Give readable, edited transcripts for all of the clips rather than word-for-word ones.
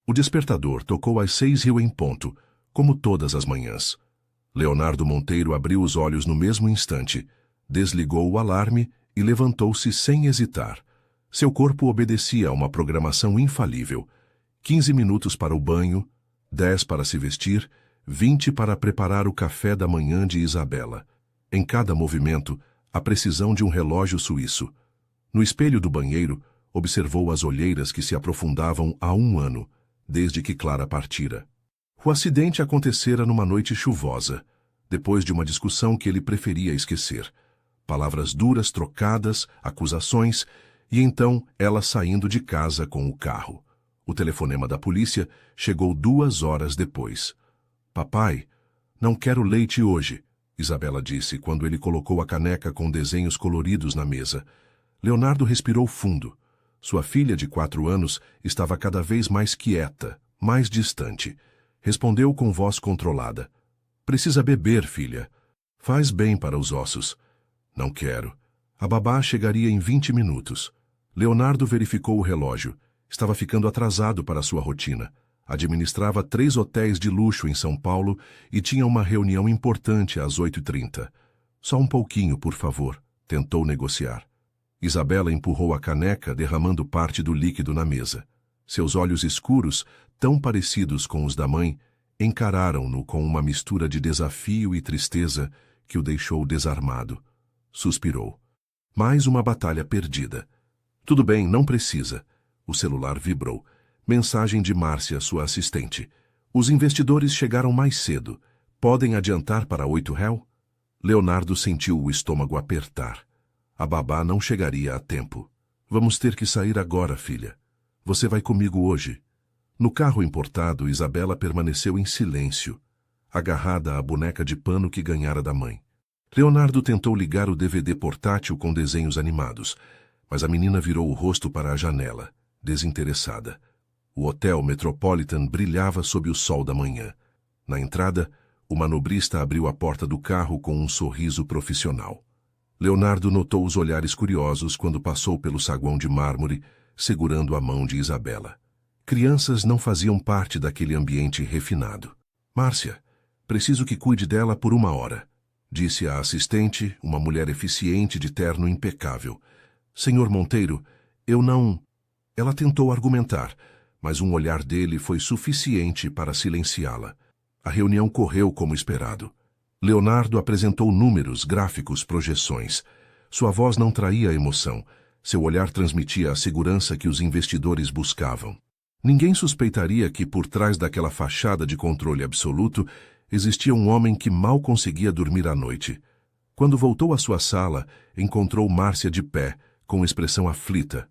O despertador tocou às 6h em ponto, como todas as manhãs. Leonardo Monteiro abriu os olhos no mesmo instante, desligou o alarme e levantou-se sem hesitar. Seu corpo obedecia a uma programação infalível. 15 minutos para o banho, 10 para se vestir, 20 para preparar o café da manhã de Isabela. Em cada movimento, a precisão de um relógio suíço. No espelho do banheiro, observou as olheiras que se aprofundavam há 1 ano, desde que Clara partira. O acidente acontecera numa noite chuvosa, depois de uma discussão que ele preferia esquecer. Palavras duras trocadas, acusações, e então ela saindo de casa com o carro. O telefonema da polícia chegou 2 horas depois. Papai, não quero leite hoje, Isabela disse quando ele colocou a caneca com desenhos coloridos na mesa. Leonardo respirou fundo. Sua filha de 4 anos estava cada vez mais quieta, mais distante. Respondeu com voz controlada. Precisa beber, filha. Faz bem para os ossos. Não quero. A babá chegaria em 20 minutos. Leonardo verificou o relógio. Estava ficando atrasado para sua rotina. Administrava 3 hotéis de luxo em São Paulo e tinha uma reunião importante às 8h30. Só um pouquinho, por favor, tentou negociar. Isabela empurrou a caneca, derramando parte do líquido na mesa. Seus olhos escuros, tão parecidos com os da mãe, encararam-no com uma mistura de desafio e tristeza que o deixou desarmado. Suspirou. Mais uma batalha perdida. Tudo bem, não precisa. O celular vibrou. Mensagem de Márcia, sua assistente. Os investidores chegaram mais cedo. Podem adiantar para 8h? Leonardo sentiu o estômago apertar. A babá não chegaria a tempo. Vamos ter que sair agora, filha. Você vai comigo hoje. No carro importado, Isabela permaneceu em silêncio, agarrada à boneca de pano que ganhara da mãe. Leonardo tentou ligar o DVD portátil com desenhos animados, mas a menina virou o rosto para a janela, desinteressada. O Hotel Metropolitan brilhava sob o sol da manhã. Na entrada, o manobrista abriu a porta do carro com um sorriso profissional. Leonardo notou os olhares curiosos quando passou pelo saguão de mármore, segurando a mão de Isabela. Crianças não faziam parte daquele ambiente refinado. Márcia, preciso que cuide dela por 1 hora, disse a assistente, uma mulher eficiente de terno impecável. Senhor Monteiro, eu não... Ela tentou argumentar, mas um olhar dele foi suficiente para silenciá-la. A reunião correu como esperado. Leonardo apresentou números, gráficos, projeções. Sua voz não traía emoção. Seu olhar transmitia a segurança que os investidores buscavam. Ninguém suspeitaria que, por trás daquela fachada de controle absoluto, existia um homem que mal conseguia dormir à noite. Quando voltou à sua sala, encontrou Márcia de pé, com expressão aflita.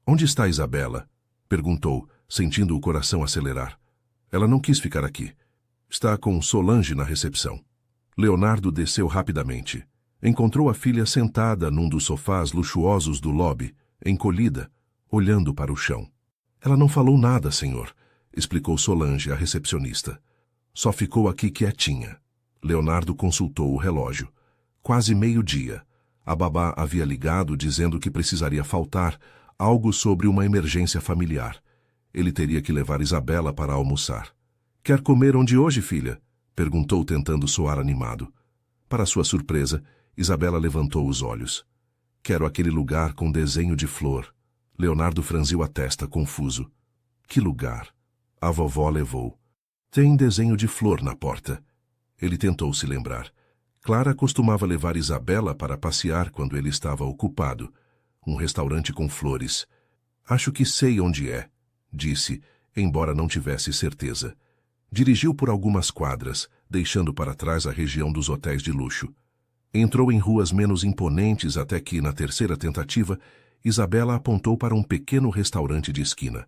"Onde está Isabela?" perguntou, sentindo o coração acelerar. "Ela não quis ficar aqui. Está com Solange na recepção." Leonardo desceu rapidamente. Encontrou a filha sentada num dos sofás luxuosos do lobby, encolhida, olhando para o chão. "Ela não falou nada, senhor", explicou Solange, a recepcionista. "Só ficou aqui quietinha." Leonardo consultou o relógio. Quase 12h. A babá havia ligado dizendo que precisaria faltar, algo sobre uma emergência familiar. Ele teria que levar Isabela para almoçar. "Quer comer onde hoje, filha?" perguntou, tentando soar animado. Para sua surpresa, Isabela levantou os olhos. "Quero aquele lugar com desenho de flor." Leonardo franziu a testa, confuso. "Que lugar?" A vovó levou. "Tem desenho de flor na porta." Ele tentou se lembrar. Clara costumava levar Isabela para passear quando ele estava ocupado. Um restaurante com flores. "Acho que sei onde é", disse, embora não tivesse certeza. Dirigiu por algumas quadras, deixando para trás a região dos hotéis de luxo. Entrou em ruas menos imponentes até que, na terceira tentativa, Isabela apontou para um pequeno restaurante de esquina.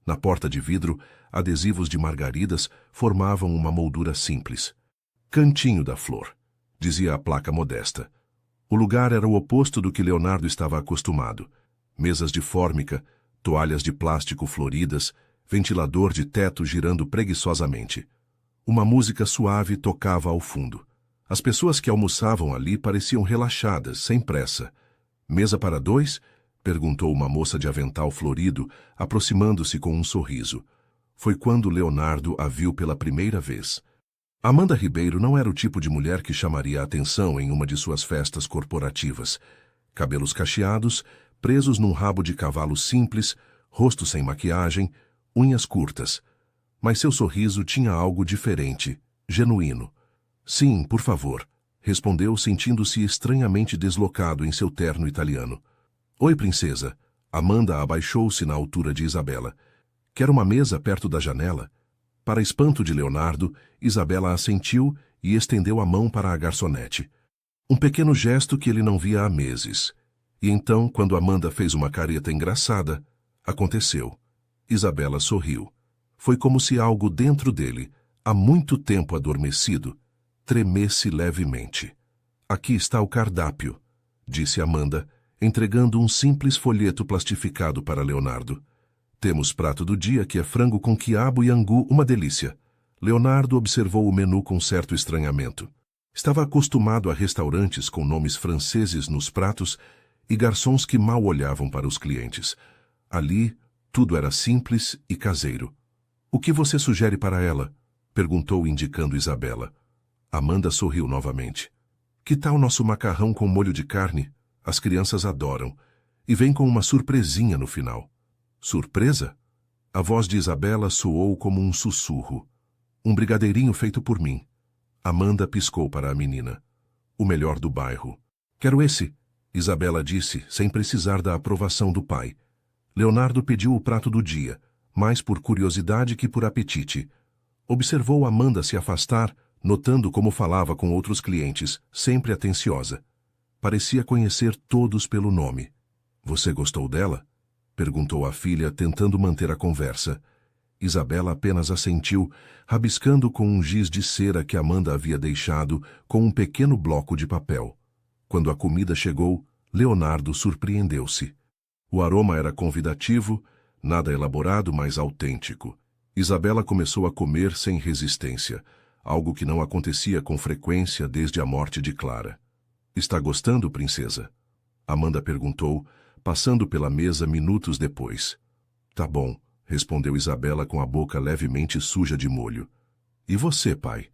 Na porta de vidro, adesivos de margaridas formavam uma moldura simples. "Cantinho da Flor", dizia a placa modesta. O lugar era o oposto do que Leonardo estava acostumado. Mesas de fórmica, toalhas de plástico floridas, ventilador de teto girando preguiçosamente. Uma música suave tocava ao fundo. As pessoas que almoçavam ali pareciam relaxadas, sem pressa. "Mesa para 2?" perguntou uma moça de avental florido, aproximando-se com um sorriso. Foi quando Leonardo a viu pela primeira vez. Amanda Ribeiro não era o tipo de mulher que chamaria a atenção em uma de suas festas corporativas. Cabelos cacheados, presos num rabo de cavalo simples, rosto sem maquiagem, unhas curtas. Mas seu sorriso tinha algo diferente, genuíno. Sim, por favor, respondeu sentindo-se estranhamente deslocado em seu terno italiano. Oi, princesa. Amanda abaixou-se na altura de Isabela. Quer uma mesa perto da janela? Para espanto de Leonardo, Isabela assentiu e estendeu a mão para a garçonete. Um pequeno gesto que ele não via há meses. E então, quando Amanda fez uma careta engraçada, aconteceu. Isabela sorriu. Foi como se algo dentro dele, há muito tempo adormecido, tremesse levemente. Aqui está o cardápio, disse Amanda, entregando um simples folheto plastificado para Leonardo. Temos prato do dia que é frango com quiabo e angu, uma delícia. Leonardo observou o menu com certo estranhamento. Estava acostumado a restaurantes com nomes franceses nos pratos e garçons que mal olhavam para os clientes. Ali, tudo era simples e caseiro. O que você sugere para ela? Perguntou indicando Isabela. Amanda sorriu novamente. Que tal nosso macarrão com molho de carne? As crianças adoram. E vem com uma surpresinha no final. Surpresa? A voz de Isabela soou como um sussurro. Um brigadeirinho feito por mim. Amanda piscou para a menina. O melhor do bairro. Quero esse, Isabela disse, sem precisar da aprovação do pai. Leonardo pediu o prato do dia, mais por curiosidade que por apetite. Observou Amanda se afastar, notando como falava com outros clientes, sempre atenciosa. Parecia conhecer todos pelo nome. Você gostou dela? Perguntou a filha, tentando manter a conversa. Isabela apenas assentiu, rabiscando com um giz de cera que Amanda havia deixado com um pequeno bloco de papel. Quando a comida chegou, Leonardo surpreendeu-se. O aroma era convidativo, nada elaborado, mas autêntico. Isabela começou a comer sem resistência, algo que não acontecia com frequência desde a morte de Clara. Está gostando, princesa? Amanda perguntou, passando pela mesa minutos depois. Tá bom, respondeu Isabela com a boca levemente suja de molho. E você, pai?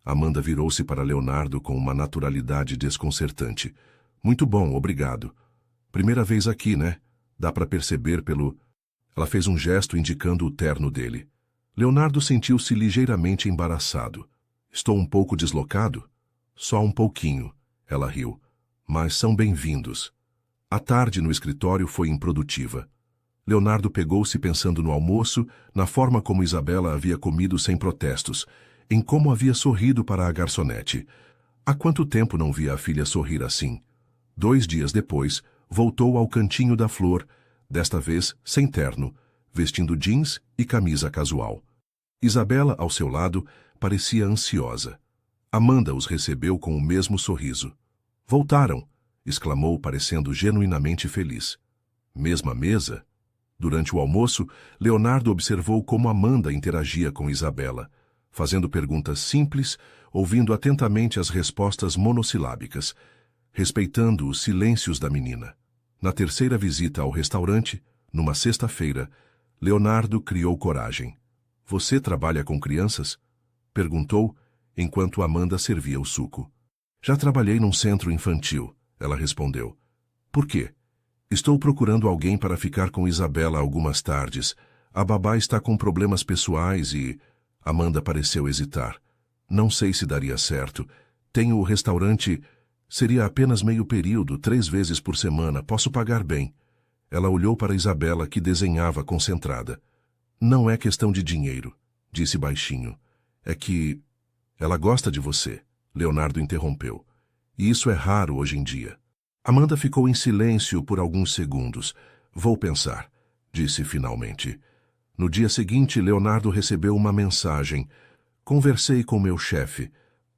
Amanda virou-se para Leonardo com uma naturalidade desconcertante. Muito bom, obrigado. Primeira vez aqui, né? Dá para perceber pelo... Ela fez um gesto indicando o terno dele. Leonardo sentiu-se ligeiramente embaraçado. Estou um pouco deslocado? Só um pouquinho, ela riu. Mas são bem-vindos. A tarde no escritório foi improdutiva. Leonardo pegou-se pensando no almoço, na forma como Isabela havia comido sem protestos, em como havia sorrido para a garçonete. Há quanto tempo não via a filha sorrir assim? 2 dias depois, voltou ao cantinho da flor, desta vez sem terno, vestindo jeans e camisa casual. Isabela, ao seu lado, parecia ansiosa. Amanda os recebeu com o mesmo sorriso. Voltaram, exclamou, parecendo genuinamente feliz. Mesma mesa? Durante o almoço, Leonardo observou como Amanda interagia com Isabela, fazendo perguntas simples, ouvindo atentamente as respostas monossilábicas, respeitando os silêncios da menina. Na terceira visita ao restaurante, numa sexta-feira, Leonardo criou coragem. Você trabalha com crianças? Perguntou, enquanto Amanda servia o suco. Já trabalhei num centro infantil, ela respondeu. Por quê? Estou procurando alguém para ficar com Isabela algumas tardes. A babá está com problemas pessoais e... Amanda pareceu hesitar. Não sei se daria certo. Tenho o restaurante... Seria apenas meio período, 3 vezes por semana. Posso pagar bem. Ela olhou para Isabela, que desenhava concentrada. Não é questão de dinheiro, disse baixinho. É que... Ela gosta de você, Leonardo interrompeu. E isso é raro hoje em dia. Amanda ficou em silêncio por alguns segundos. Vou pensar, disse finalmente. No dia seguinte, Leonardo recebeu uma mensagem. Conversei com meu chefe.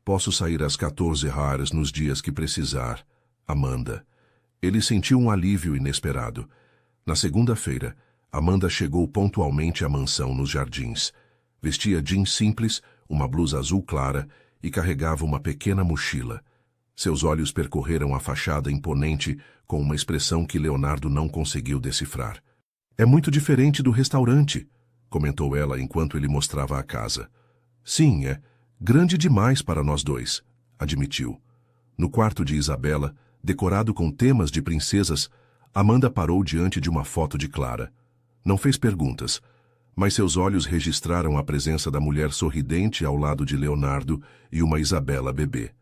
Posso sair às 14h nos dias que precisar. Amanda. Ele sentiu um alívio inesperado. Na segunda-feira, Amanda chegou pontualmente à mansão nos jardins. Vestia jeans simples, uma blusa azul clara e carregava uma pequena mochila. Seus olhos percorreram a fachada imponente com uma expressão que Leonardo não conseguiu decifrar. É muito diferente do restaurante, comentou ela enquanto ele mostrava a casa. Sim, é grande demais para nós dois, admitiu. No quarto de Isabela, decorado com temas de princesas, Amanda parou diante de uma foto de Clara. Não fez perguntas, mas seus olhos registraram a presença da mulher sorridente ao lado de Leonardo e uma Isabela bebê.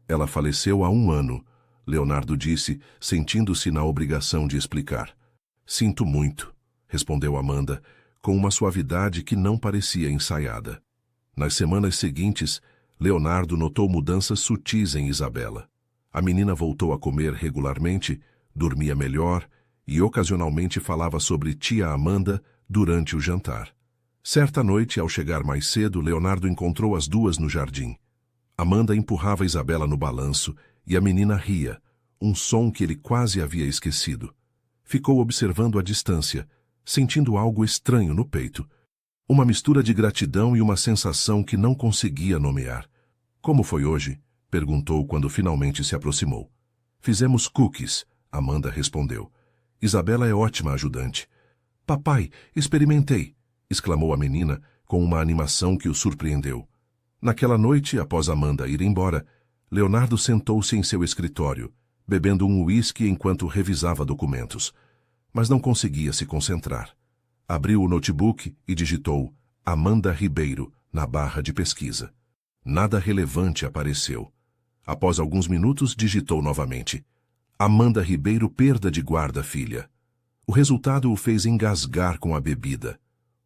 Ela faleceu há 1 ano, Leonardo disse, sentindo-se na obrigação de explicar. Sinto muito, respondeu Amanda, com uma suavidade que não parecia ensaiada. Nas semanas seguintes, Leonardo notou mudanças sutis em Isabela. A menina voltou a comer regularmente, dormia melhor e ocasionalmente falava sobre tia Amanda durante o jantar. Certa noite, ao chegar mais cedo, Leonardo encontrou as duas no jardim. Amanda empurrava Isabela no balanço e a menina ria, um som que ele quase havia esquecido. Ficou observando à distância, sentindo algo estranho no peito. Uma mistura de gratidão e uma sensação que não conseguia nomear. Como foi hoje? Perguntou quando finalmente se aproximou. Fizemos cookies, Amanda respondeu. Isabela é ótima ajudante. Papai, experimentei, exclamou a menina com uma animação que o surpreendeu. Naquela noite, após Amanda ir embora, Leonardo sentou-se em seu escritório, bebendo um uísque enquanto revisava documentos. Mas não conseguia se concentrar. Abriu o notebook e digitou Amanda Ribeiro na barra de pesquisa. Nada relevante apareceu. Após alguns minutos, digitou novamente Amanda Ribeiro, perda de guarda, filha. O resultado o fez engasgar com a bebida.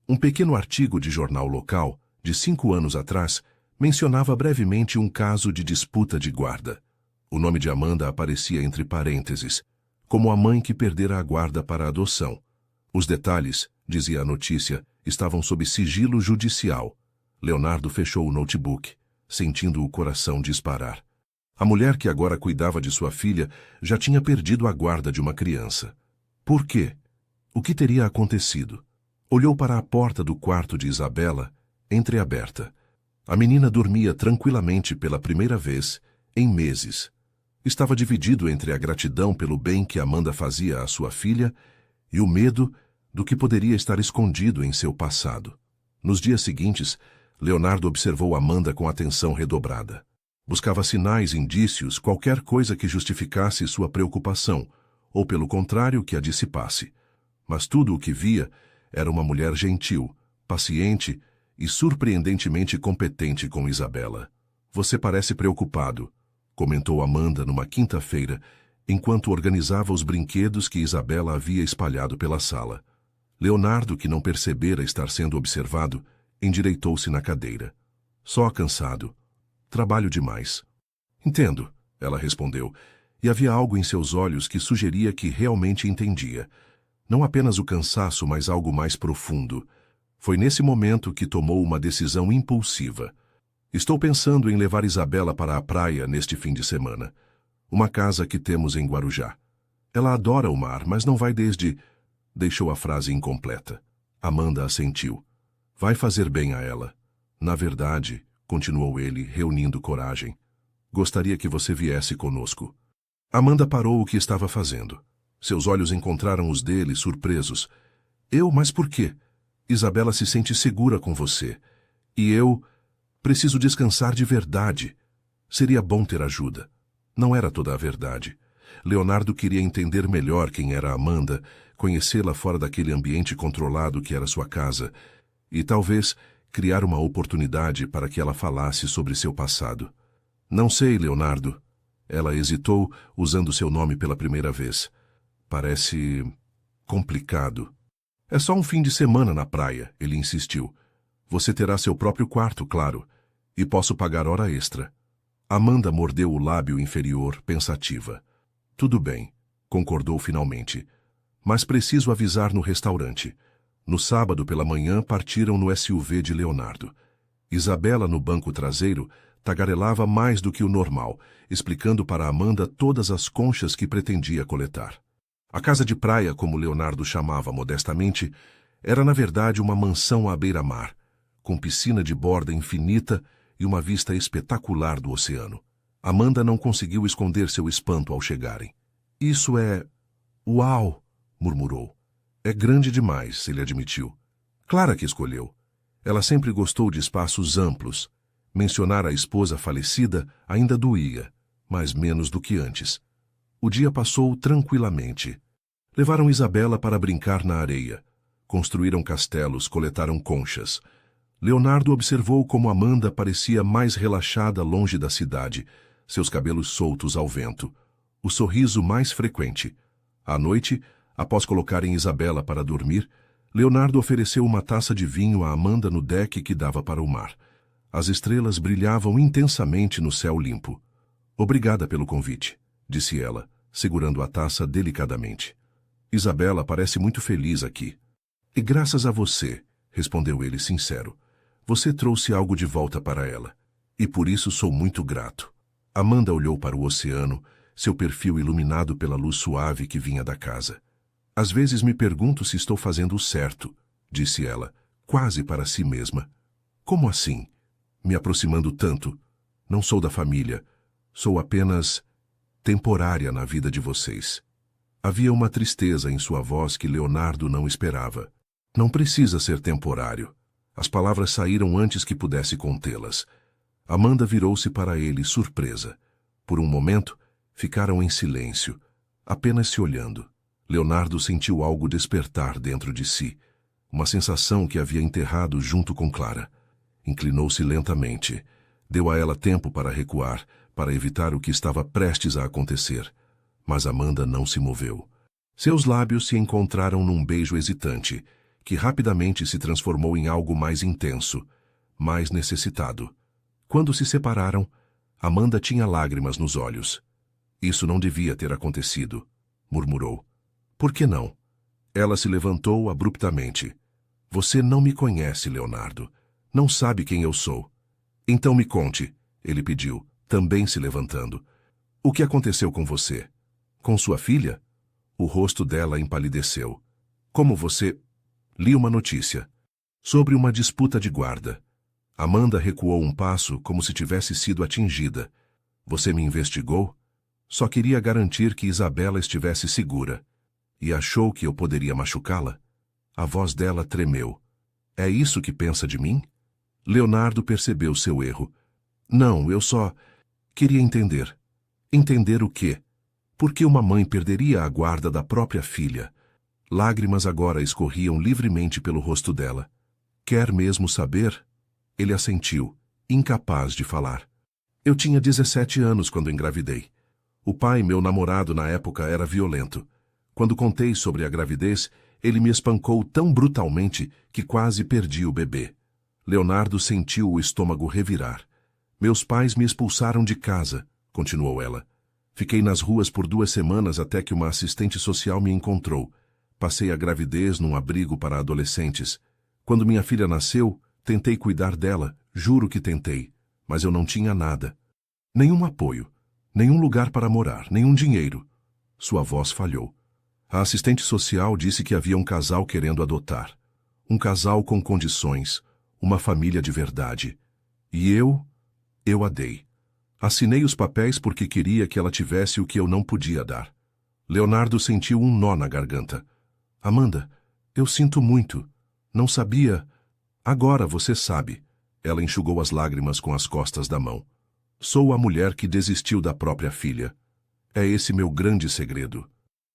Um pequeno artigo de jornal local, de 5 anos atrás, mencionava brevemente um caso de disputa de guarda. O nome de Amanda aparecia entre parênteses, como a mãe que perdera a guarda para a adoção. Os detalhes, dizia a notícia, estavam sob sigilo judicial. Leonardo fechou o notebook, sentindo o coração disparar. A mulher que agora cuidava de sua filha já tinha perdido a guarda de uma criança. Por quê? O que teria acontecido? Olhou para a porta do quarto de Isabela, entreaberta. A menina dormia tranquilamente pela primeira vez em meses. Estava dividido entre a gratidão pelo bem que Amanda fazia à sua filha e o medo do que poderia estar escondido em seu passado. Nos dias seguintes, Leonardo observou Amanda com atenção redobrada. Buscava sinais, indícios, qualquer coisa que justificasse sua preocupação, ou pelo contrário, que a dissipasse. Mas tudo o que via era uma mulher gentil, paciente e surpreendentemente competente com Isabela. Você parece preocupado, comentou Amanda numa quinta-feira, enquanto organizava os brinquedos que Isabela havia espalhado pela sala. Leonardo, que não percebera estar sendo observado, endireitou-se na cadeira. Só cansado. Trabalho demais. Entendo, ela respondeu, e havia algo em seus olhos que sugeria que realmente entendia. Não apenas o cansaço, mas algo mais profundo. Foi nesse momento que tomou uma decisão impulsiva. Estou pensando em levar Isabela para a praia neste fim de semana. Uma casa que temos em Guarujá. Ela adora o mar, mas não vai desde... Deixou a frase incompleta. Amanda assentiu. Vai fazer bem a ela. Na verdade, continuou ele, reunindo coragem, gostaria que você viesse conosco. Amanda parou o que estava fazendo. Seus olhos encontraram os dele, surpresos. Mas por quê? Isabela se sente segura com você. E eu... preciso descansar de verdade. Seria bom ter ajuda. Não era toda a verdade. Leonardo queria entender melhor quem era Amanda, conhecê-la fora daquele ambiente controlado que era sua casa, e talvez criar uma oportunidade para que ela falasse sobre seu passado. Não sei, Leonardo. Ela hesitou, usando seu nome pela primeira vez. Parece... complicado. É só um fim de semana na praia, ele insistiu. Você terá seu próprio quarto, claro, e posso pagar hora extra. Amanda mordeu o lábio inferior, pensativa. Tudo bem, concordou finalmente. Mas preciso avisar no restaurante. No sábado pela manhã partiram no SUV de Leonardo. Isabela, no banco traseiro, tagarelava mais do que o normal, explicando para Amanda todas as conchas que pretendia coletar. A casa de praia, como Leonardo chamava modestamente, era na verdade uma mansão à beira-mar, com piscina de borda infinita e uma vista espetacular do oceano. Amanda não conseguiu esconder seu espanto ao chegarem. Isso é... Uau! Murmurou. É grande demais, ele admitiu. Clara que escolheu. Ela sempre gostou de espaços amplos. Mencionar a esposa falecida ainda doía, mas menos do que antes. O dia passou tranquilamente. Levaram Isabela para brincar na areia. Construíram castelos, coletaram conchas. Leonardo observou como Amanda parecia mais relaxada longe da cidade, seus cabelos soltos ao vento, o sorriso mais frequente. À noite, após colocarem Isabela para dormir, Leonardo ofereceu uma taça de vinho a Amanda no deck que dava para o mar. As estrelas brilhavam intensamente no céu limpo. Obrigada pelo convite, disse ela, segurando a taça delicadamente. Isabela parece muito feliz aqui. E graças a você, respondeu ele sincero. Você trouxe algo de volta para ela. E por isso sou muito grato. Amanda olhou para o oceano, seu perfil iluminado pela luz suave que vinha da casa. Às vezes me pergunto se estou fazendo o certo, disse ela, quase para si mesma. Como assim? Me aproximando tanto. Não sou da família. Sou apenas temporária na vida de vocês. Havia uma tristeza em sua voz que Leonardo não esperava. Não precisa ser temporário. As palavras saíram antes que pudesse contê-las. Amanda virou-se para ele, surpresa. Por um momento, ficaram em silêncio, apenas se olhando. Leonardo sentiu algo despertar dentro de si, uma sensação que havia enterrado junto com Clara. Inclinou-se lentamente. Deu a ela tempo para recuar, para evitar o que estava prestes a acontecer. Mas Amanda não se moveu. Seus lábios se encontraram num beijo hesitante, que rapidamente se transformou em algo mais intenso, mais necessitado. Quando se separaram, Amanda tinha lágrimas nos olhos. Isso não devia ter acontecido, murmurou. Por que não? Ela se levantou abruptamente. Você não me conhece, Leonardo. Não sabe quem eu sou. Então me conte, ele pediu, também se levantando. O que aconteceu com você? Com sua filha? O rosto dela empalideceu. Como você... Li uma notícia. Sobre uma disputa de guarda. Amanda recuou um passo como se tivesse sido atingida. Você me investigou? Só queria garantir que Isabela estivesse segura. E achou que eu poderia machucá-la? A voz dela tremeu. É isso que pensa de mim? Leonardo percebeu seu erro. Não, eu só... queria entender. Entender o quê? Por que uma mãe perderia a guarda da própria filha? Lágrimas agora escorriam livremente pelo rosto dela. Quer mesmo saber? Ele assentiu, incapaz de falar. Eu tinha 17 anos quando engravidei. O pai, meu namorado na época, era violento. Quando contei sobre a gravidez, ele me espancou tão brutalmente que quase perdi o bebê. Leonardo sentiu o estômago revirar. Meus pais me expulsaram de casa, continuou ela. Fiquei nas ruas por 2 semanas até que uma assistente social me encontrou. Passei a gravidez num abrigo para adolescentes. Quando minha filha nasceu, tentei cuidar dela, juro que tentei, mas eu não tinha nada. Nenhum apoio, nenhum lugar para morar, nenhum dinheiro. Sua voz falhou. A assistente social disse que havia um casal querendo adotar. Um casal com condições, uma família de verdade. E eu a dei. Assinei os papéis porque queria que ela tivesse o que eu não podia dar. Leonardo sentiu um nó na garganta. Amanda, eu sinto muito. Não sabia. Agora você sabe. Ela enxugou as lágrimas com as costas da mão. Sou a mulher que desistiu da própria filha. É esse meu grande segredo.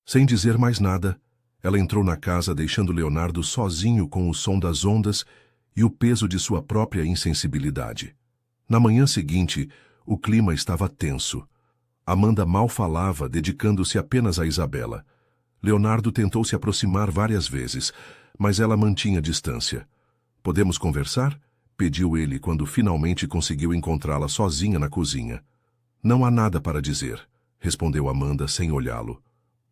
Sem dizer mais nada, ela entrou na casa deixando Leonardo sozinho com o som das ondas e o peso de sua própria insensibilidade. Na manhã seguinte, o clima estava tenso. Amanda mal falava, dedicando-se apenas a Isabela. Leonardo tentou se aproximar várias vezes, mas ela mantinha distância. Podemos conversar? Pediu ele quando finalmente conseguiu encontrá-la sozinha na cozinha. Não há nada para dizer, respondeu Amanda sem olhá-lo.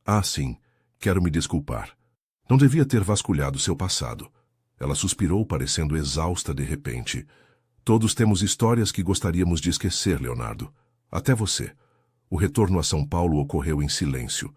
Ah, sim, quero me desculpar. Não devia ter vasculhado seu passado. Ela suspirou, parecendo exausta de repente. Todos temos histórias que gostaríamos de esquecer, Leonardo. Até você. O retorno a São Paulo ocorreu em silêncio.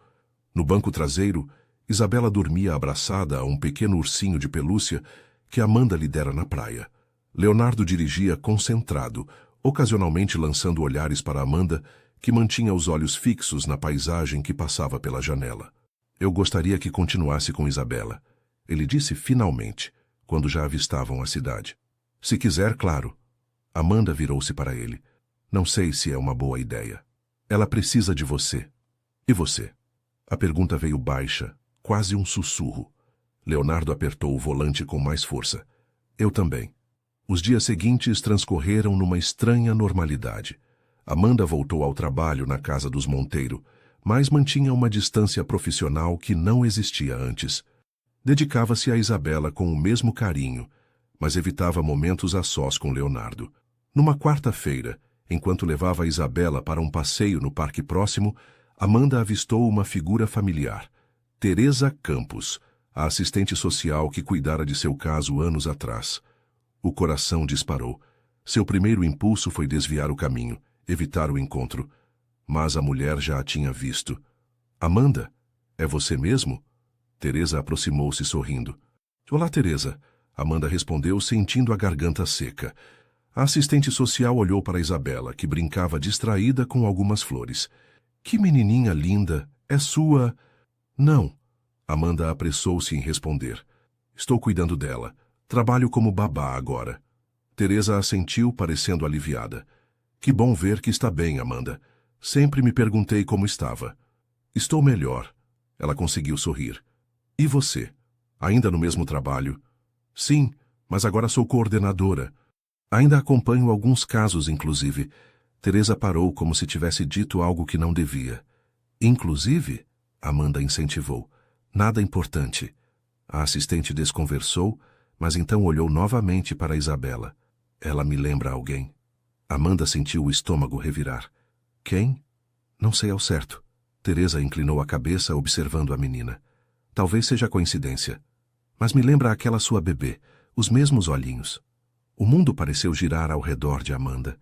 No banco traseiro, Isabela dormia abraçada a um pequeno ursinho de pelúcia que Amanda lhe dera na praia. Leonardo dirigia concentrado, ocasionalmente lançando olhares para Amanda, que mantinha os olhos fixos na paisagem que passava pela janela. Eu gostaria que continuasse com Isabela. Ele disse finalmente, quando já avistavam a cidade. Se quiser, claro. Amanda virou-se para ele. Não sei se é uma boa ideia. Ela precisa de você. E você? A pergunta veio baixa, quase um sussurro. Leonardo apertou o volante com mais força. Eu também. Os dias seguintes transcorreram numa estranha normalidade. Amanda voltou ao trabalho na casa dos Monteiro, mas mantinha uma distância profissional que não existia antes. Dedicava-se a Isabela com o mesmo carinho, mas evitava momentos a sós com Leonardo. Numa quarta-feira, enquanto levava a Isabela para um passeio no parque próximo, Amanda avistou uma figura familiar, Teresa Campos, a assistente social que cuidara de seu caso anos atrás. O coração disparou. Seu primeiro impulso foi desviar o caminho, evitar o encontro. Mas a mulher já a tinha visto. Amanda, é você mesmo? Teresa aproximou-se sorrindo. Olá, Teresa. Amanda respondeu, sentindo a garganta seca. A assistente social olhou para Isabela, que brincava distraída com algumas flores. Que menininha linda! É sua... Não. Amanda apressou-se em responder. Estou cuidando dela. Trabalho como babá agora. Teresa assentiu, parecendo aliviada. Que bom ver que está bem, Amanda. Sempre me perguntei como estava. Estou melhor. Ela conseguiu sorrir. E você? Ainda no mesmo trabalho? Sim, mas agora sou coordenadora. Ainda acompanho alguns casos, inclusive. Teresa parou como se tivesse dito algo que não devia. Inclusive? Amanda incentivou. Nada importante. A assistente desconversou, mas então olhou novamente para Isabela. Ela me lembra alguém. Amanda sentiu o estômago revirar. Quem? Não sei ao certo. Teresa inclinou a cabeça observando a menina. Talvez seja coincidência. Mas me lembra aquela sua bebê, os mesmos olhinhos. O mundo pareceu girar ao redor de Amanda.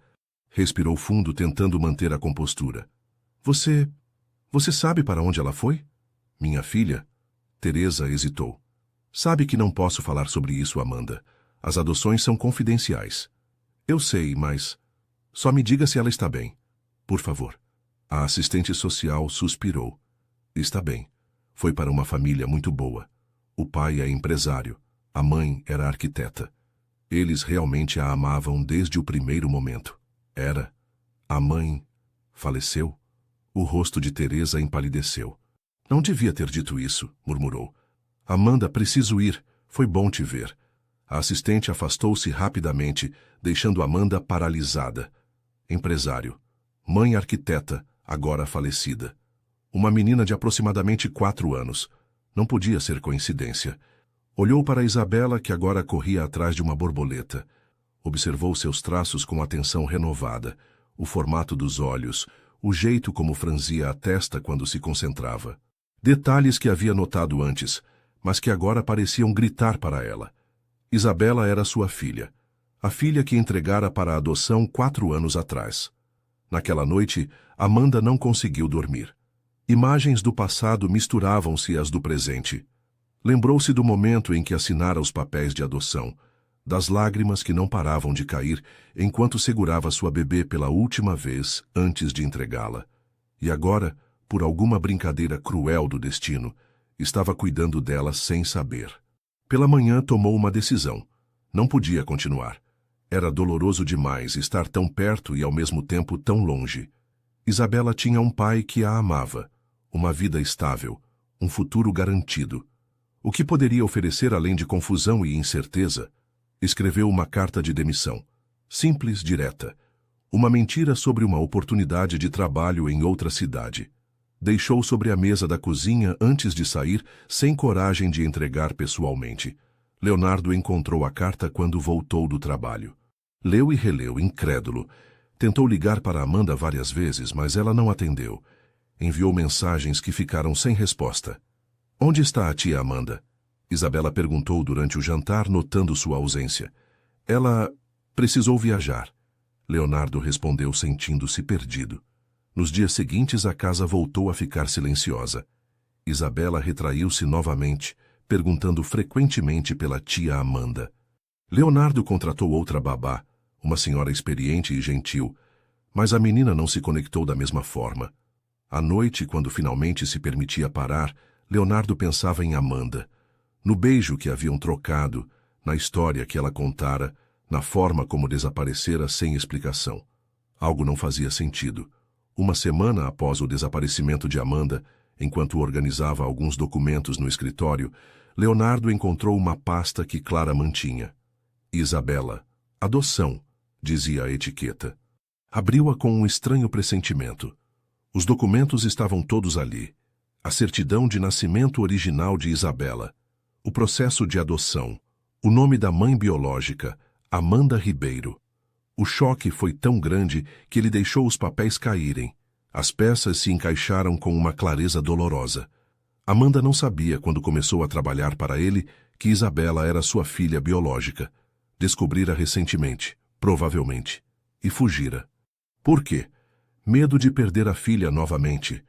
Respirou fundo, tentando manter a compostura. Você sabe para onde ela foi? Minha filha? Teresa hesitou. Sabe que não posso falar sobre isso, Amanda. As adoções são confidenciais. Eu sei, mas... Só me diga se ela está bem. Por favor. A assistente social suspirou. Está bem. Foi para uma família muito boa. O pai é empresário. A mãe era arquiteta. Eles realmente a amavam desde o primeiro momento. Era. A mãe faleceu. O rosto de Teresa empalideceu. Não devia ter dito isso, murmurou. Amanda, preciso ir. Foi bom te ver. A assistente afastou-se rapidamente, deixando Amanda paralisada. Empresário. Mãe arquiteta, agora falecida. Uma menina de aproximadamente 4 anos. Não podia ser coincidência. Olhou para Isabela, que agora corria atrás de uma borboleta. Observou seus traços com atenção renovada, o formato dos olhos, o jeito como franzia a testa quando se concentrava. Detalhes que havia notado antes, mas que agora pareciam gritar para ela. Isabela era sua filha, a filha que entregara para a adoção 4 anos atrás. Naquela noite, Amanda não conseguiu dormir. Imagens do passado misturavam-se às do presente. Lembrou-se do momento em que assinara os papéis de adoção, das lágrimas que não paravam de cair enquanto segurava sua bebê pela última vez antes de entregá-la. E agora, por alguma brincadeira cruel do destino, estava cuidando dela sem saber. Pela manhã tomou uma decisão. Não podia continuar. Era doloroso demais estar tão perto e ao mesmo tempo tão longe. Isabela tinha um pai que a amava, uma vida estável, um futuro garantido. O que poderia oferecer além de confusão e incerteza? Escreveu uma carta de demissão. Simples, direta. Uma mentira sobre uma oportunidade de trabalho em outra cidade. Deixou sobre a mesa da cozinha antes de sair, sem coragem de entregar pessoalmente. Leonardo encontrou a carta quando voltou do trabalho. Leu e releu, incrédulo. Tentou ligar para Amanda várias vezes, mas ela não atendeu. Enviou mensagens que ficaram sem resposta. Onde está a tia Amanda? Isabela perguntou durante o jantar, notando sua ausência. Ela precisou viajar. Leonardo respondeu, sentindo-se perdido. Nos dias seguintes, a casa voltou a ficar silenciosa. Isabela retraiu-se novamente, perguntando frequentemente pela tia Amanda. Leonardo contratou outra babá, uma senhora experiente e gentil, mas a menina não se conectou da mesma forma. À noite, quando finalmente se permitia parar, Leonardo pensava em Amanda, no beijo que haviam trocado, na história que ela contara, na forma como desaparecera sem explicação. Algo não fazia sentido. Uma semana após o desaparecimento de Amanda, enquanto organizava alguns documentos no escritório, Leonardo encontrou uma pasta que Clara mantinha. Isabela. Adoção, dizia a etiqueta. Abriu-a com um estranho pressentimento. Os documentos estavam todos ali. A certidão de nascimento original de Isabela, o processo de adoção, o nome da mãe biológica, Amanda Ribeiro. O choque foi tão grande que ele deixou os papéis caírem. As peças se encaixaram com uma clareza dolorosa. Amanda não sabia, quando começou a trabalhar para ele, que Isabela era sua filha biológica. Descobrira recentemente, provavelmente, e fugira. Por quê? Medo de perder a filha novamente?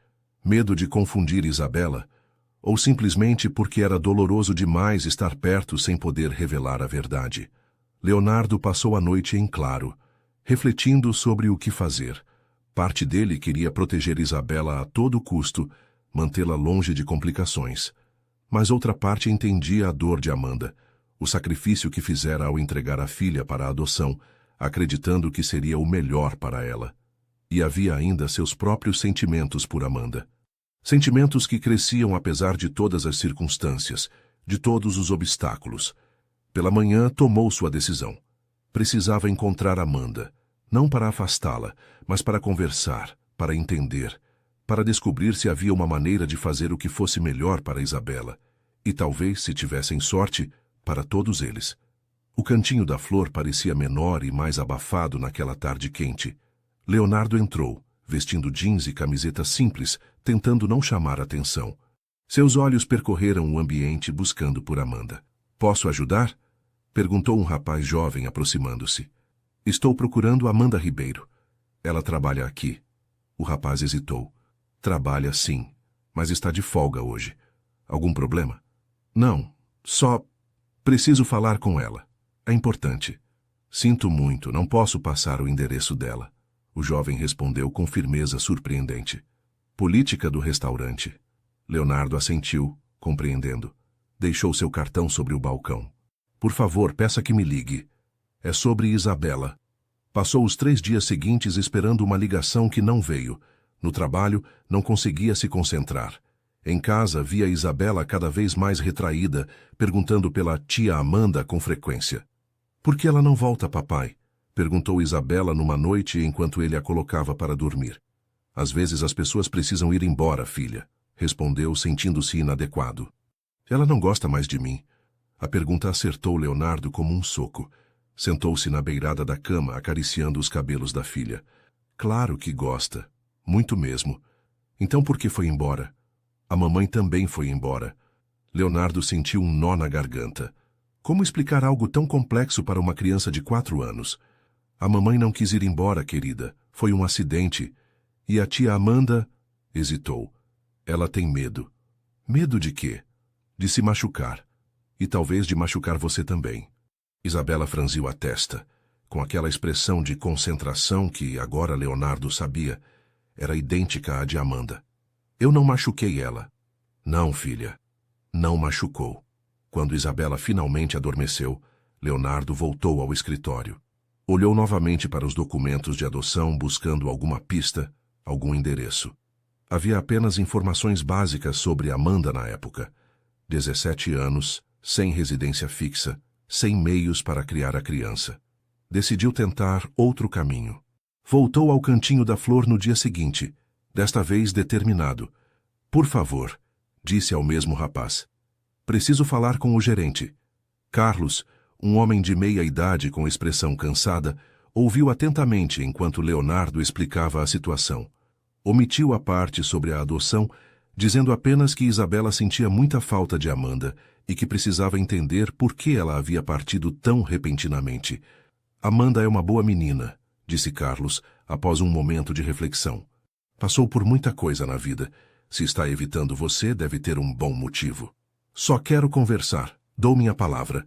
Medo de confundir Isabela? Ou simplesmente porque era doloroso demais estar perto sem poder revelar a verdade? Leonardo passou a noite em claro, refletindo sobre o que fazer. Parte dele queria proteger Isabela a todo custo, mantê-la longe de complicações. Mas outra parte entendia a dor de Amanda, o sacrifício que fizera ao entregar a filha para a adoção, acreditando que seria o melhor para ela. E havia ainda seus próprios sentimentos por Amanda. Sentimentos que cresciam apesar de todas as circunstâncias, de todos os obstáculos. Pela manhã tomou sua decisão. Precisava encontrar Amanda, não para afastá-la, mas para conversar, para entender, para descobrir se havia uma maneira de fazer o que fosse melhor para Isabela, e talvez, se tivessem sorte, para todos eles. O cantinho da flor parecia menor e mais abafado naquela tarde quente. Leonardo entrou, vestindo jeans e camiseta simples, tentando não chamar atenção. Seus olhos percorreram o ambiente buscando por Amanda. "Posso ajudar?" perguntou um rapaz jovem aproximando-se. "Estou procurando Amanda Ribeiro. Ela trabalha aqui." O rapaz hesitou. "Trabalha sim, mas está de folga hoje. Algum problema?" "Não, só preciso falar com ela. É importante." "Sinto muito, não posso passar o endereço dela." O jovem respondeu com firmeza surpreendente. "Política do restaurante." Leonardo assentiu, compreendendo. Deixou seu cartão sobre o balcão. "Por favor, peça que me ligue. É sobre Isabela." Passou os 3 dias seguintes esperando uma ligação que não veio. No trabalho, não conseguia se concentrar. Em casa, via Isabela cada vez mais retraída, perguntando pela tia Amanda com frequência. "Por que ela não volta, papai?" perguntou Isabela numa noite enquanto ele a colocava para dormir. "Às vezes as pessoas precisam ir embora, filha," respondeu, sentindo-se inadequado. "Ela não gosta mais de mim." A pergunta acertou Leonardo como um soco. Sentou-se na beirada da cama, acariciando os cabelos da filha. "Claro que gosta. Muito mesmo. Então por que foi embora?" "A mamãe também foi embora." Leonardo sentiu um nó na garganta. Como explicar algo tão complexo para uma criança de 4 anos? "A mamãe não quis ir embora, querida. Foi um acidente. E a tia Amanda..." Hesitou. "Ela tem medo." "Medo de quê?" "De se machucar. E talvez de machucar você também." Isabela franziu a testa, com aquela expressão de concentração que, agora Leonardo sabia, era idêntica à de Amanda. "Eu não machuquei ela." "Não, filha. Não machucou." Quando Isabela finalmente adormeceu, Leonardo voltou ao escritório. Olhou novamente para os documentos de adoção buscando alguma pista, algum endereço. Havia apenas informações básicas sobre Amanda na época. 17 anos, sem residência fixa, sem meios para criar a criança. Decidiu tentar outro caminho. Voltou ao cantinho da flor no dia seguinte, desta vez determinado. "Por favor", disse ao mesmo rapaz. "Preciso falar com o gerente." Carlos, um homem de meia idade com expressão cansada, ouviu atentamente enquanto Leonardo explicava a situação. Omitiu a parte sobre a adoção, dizendo apenas que Isabela sentia muita falta de Amanda e que precisava entender por que ela havia partido tão repentinamente. "Amanda é uma boa menina", disse Carlos, após um momento de reflexão. "Passou por muita coisa na vida. Se está evitando você, deve ter um bom motivo." "Só quero conversar. Dou minha palavra."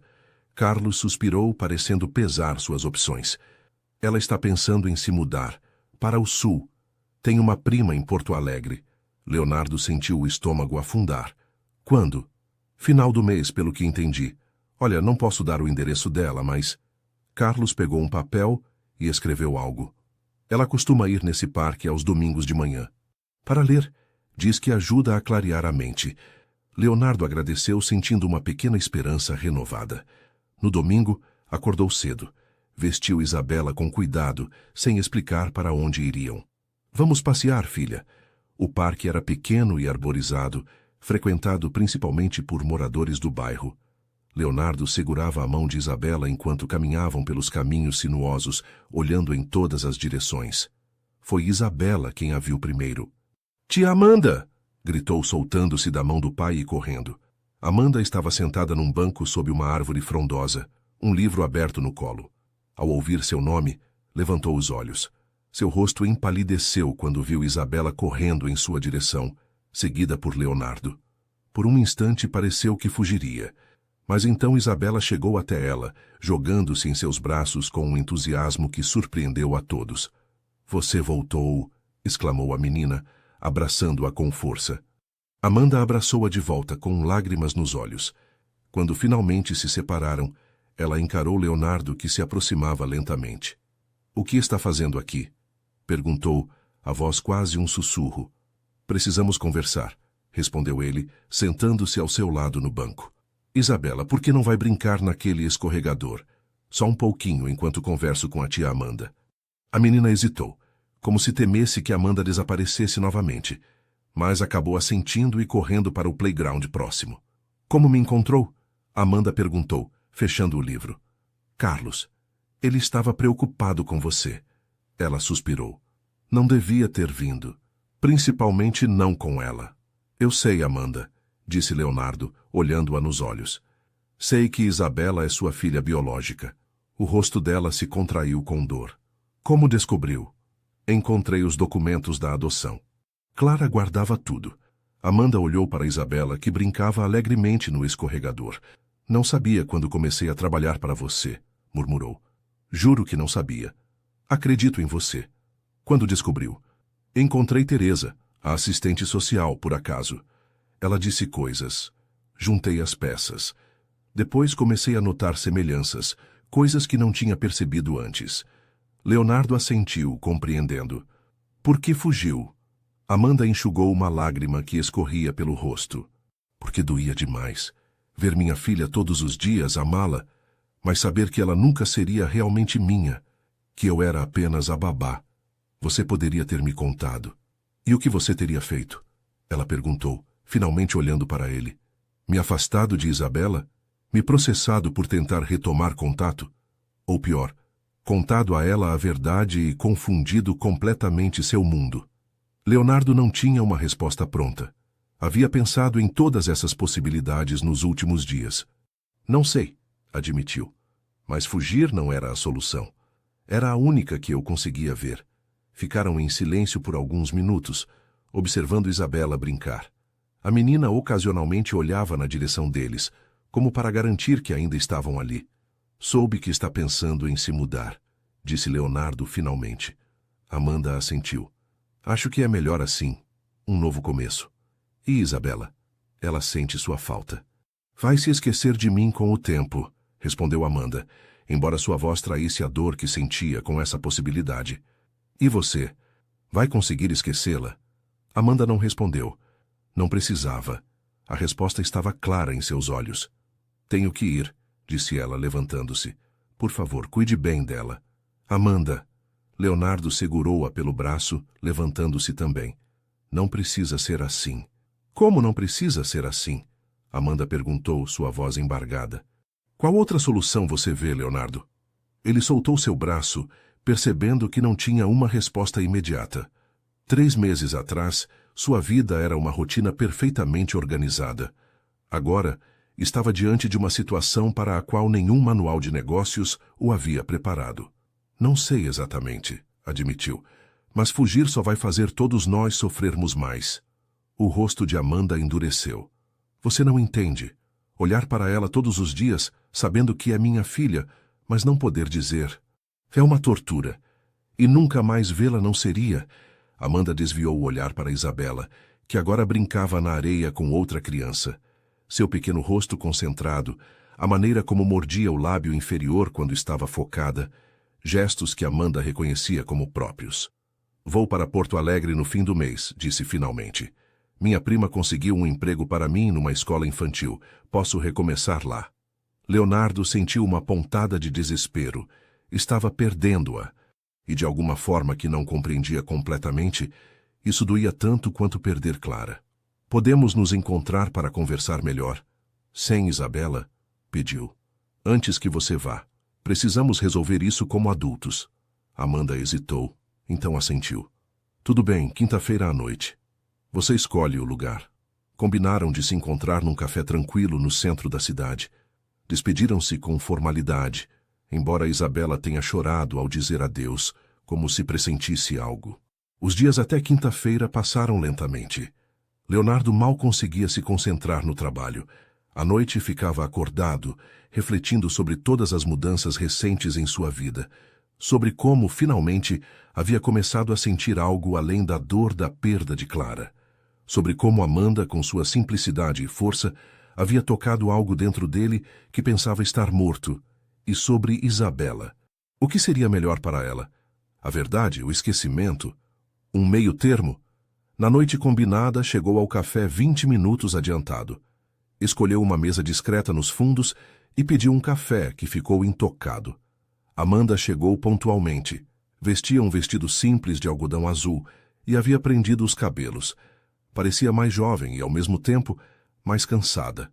Carlos suspirou, parecendo pesar suas opções. "Ela está pensando em se mudar. Para o sul. Tem uma prima em Porto Alegre." Leonardo sentiu o estômago afundar. "Quando?" "Final do mês, pelo que entendi." Olha, não posso dar o endereço dela, mas... Carlos pegou um papel e escreveu algo. Ela costuma ir nesse parque aos domingos de manhã. Para ler, diz que ajuda a clarear a mente. Leonardo agradeceu, sentindo uma pequena esperança renovada. No domingo, acordou cedo. Vestiu Isabela com cuidado, sem explicar para onde iriam. Vamos passear, filha. O parque era pequeno e arborizado, frequentado principalmente por moradores do bairro. Leonardo segurava a mão de Isabela enquanto caminhavam pelos caminhos sinuosos, olhando em todas as direções. Foi Isabela quem a viu primeiro. "Tia Amanda!" gritou, soltando-se da mão do pai e correndo. Amanda estava sentada num banco sob uma árvore frondosa, um livro aberto no colo. Ao ouvir seu nome, levantou os olhos. Seu rosto empalideceu quando viu Isabela correndo em sua direção, seguida por Leonardo. Por um instante pareceu que fugiria, mas então Isabela chegou até ela, jogando-se em seus braços com um entusiasmo que surpreendeu a todos. "Você voltou!" exclamou a menina, abraçando-a com força. Amanda abraçou-a de volta, com lágrimas nos olhos. Quando finalmente se separaram, ela encarou Leonardo, que se aproximava lentamente. "O que está fazendo aqui?" perguntou, a voz quase um sussurro. "Precisamos conversar", respondeu ele, sentando-se ao seu lado no banco. "Isabela, por que não vai brincar naquele escorregador? Só um pouquinho enquanto converso com a tia Amanda." A menina hesitou, como se temesse que Amanda desaparecesse novamente, mas acabou assentindo e correndo para o playground próximo. "Como me encontrou?" Amanda perguntou, fechando o livro. "Carlos. Ele estava preocupado com você." Ela suspirou. "Não devia ter vindo. Principalmente não com ela." "Eu sei, Amanda", disse Leonardo, olhando-a nos olhos. "Sei que Isabela é sua filha biológica." O rosto dela se contraiu com dor. "Como descobriu?" "Encontrei os documentos da adoção." Clara guardava tudo. Amanda olhou para Isabela, que brincava alegremente no escorregador. "Não sabia quando comecei a trabalhar para você", murmurou. "Juro que não sabia." "Acredito em você." "Quando descobriu?" "Encontrei Teresa, a assistente social, por acaso. Ela disse coisas. Juntei as peças. Depois comecei a notar semelhanças, coisas que não tinha percebido antes." Leonardo assentiu, compreendendo. "Por que fugiu?" Amanda enxugou uma lágrima que escorria pelo rosto. "Porque doía demais. Ver minha filha todos os dias, amá-la, mas saber que ela nunca seria realmente minha, que eu era apenas a babá. Você poderia ter me contado." "E o que você teria feito?" ela perguntou, finalmente olhando para ele. "Me afastado de Isabela? Me processado por tentar retomar contato? Ou pior, contado a ela a verdade e confundido completamente seu mundo?" Leonardo não tinha uma resposta pronta. Havia pensado em todas essas possibilidades nos últimos dias. "Não sei", admitiu. "Mas fugir não era a solução. Era a única que eu conseguia ver." Ficaram em silêncio por alguns minutos, observando Isabela brincar. A menina ocasionalmente olhava na direção deles, como para garantir que ainda estavam ali. "Soube que está pensando em se mudar", disse Leonardo finalmente. Amanda assentiu. "Acho que é melhor assim. Um novo começo." "E Isabela?" "Ela sente sua falta." "Vai se esquecer de mim com o tempo", respondeu Amanda, embora sua voz traísse a dor que sentia com essa possibilidade. "E você? Vai conseguir esquecê-la?" Amanda não respondeu. Não precisava. A resposta estava clara em seus olhos. "Tenho que ir", disse ela, levantando-se. "Por favor, cuide bem dela." "Amanda." Leonardo segurou-a pelo braço, levantando-se também. "Não precisa ser assim." "Como não precisa ser assim?" Amanda perguntou, sua voz embargada. "Qual outra solução você vê, Leonardo?" Ele soltou seu braço, percebendo que não tinha uma resposta imediata. 3 meses atrás, sua vida era uma rotina perfeitamente organizada. Agora, estava diante de uma situação para a qual nenhum manual de negócios o havia preparado. "Não sei exatamente", admitiu, "mas fugir só vai fazer todos nós sofrermos mais." O rosto de Amanda endureceu. "Você não entende. Olhar para ela todos os dias, sabendo que é minha filha, mas não poder dizer. É uma tortura. E nunca mais vê-la não seria." Amanda desviou o olhar para Isabela, que agora brincava na areia com outra criança. Seu pequeno rosto concentrado, a maneira como mordia o lábio inferior quando estava focada, gestos que Amanda reconhecia como próprios. Vou para Porto Alegre no fim do mês, disse finalmente. Minha prima conseguiu um emprego para mim numa escola infantil. Posso recomeçar lá. Leonardo sentiu uma pontada de desespero. Estava perdendo-a. E de alguma forma que não compreendia completamente, isso doía tanto quanto perder Clara. Podemos nos encontrar para conversar melhor? Sem Isabela? Pediu. Antes que você vá. Precisamos resolver isso como adultos. Amanda hesitou, então assentiu. Tudo bem, quinta-feira à noite. Você escolhe o lugar. Combinaram de se encontrar num café tranquilo no centro da cidade. Despediram-se com formalidade, embora Isabela tenha chorado ao dizer adeus, como se pressentisse algo. Os dias até quinta-feira passaram lentamente. Leonardo mal conseguia se concentrar no trabalho. À noite ficava acordado, refletindo sobre todas as mudanças recentes em sua vida, sobre como, finalmente, havia começado a sentir algo além da dor da perda de Clara, sobre como Amanda, com sua simplicidade e força, havia tocado algo dentro dele que pensava estar morto, e sobre Isabela. O que seria melhor para ela? A verdade, o esquecimento? Um meio termo? Na noite combinada, chegou ao café 20 minutos adiantado. Escolheu uma mesa discreta nos fundos e pediu um café que ficou intocado. Amanda chegou pontualmente. Vestia um vestido simples de algodão azul e havia prendido os cabelos. Parecia mais jovem e, ao mesmo tempo, mais cansada.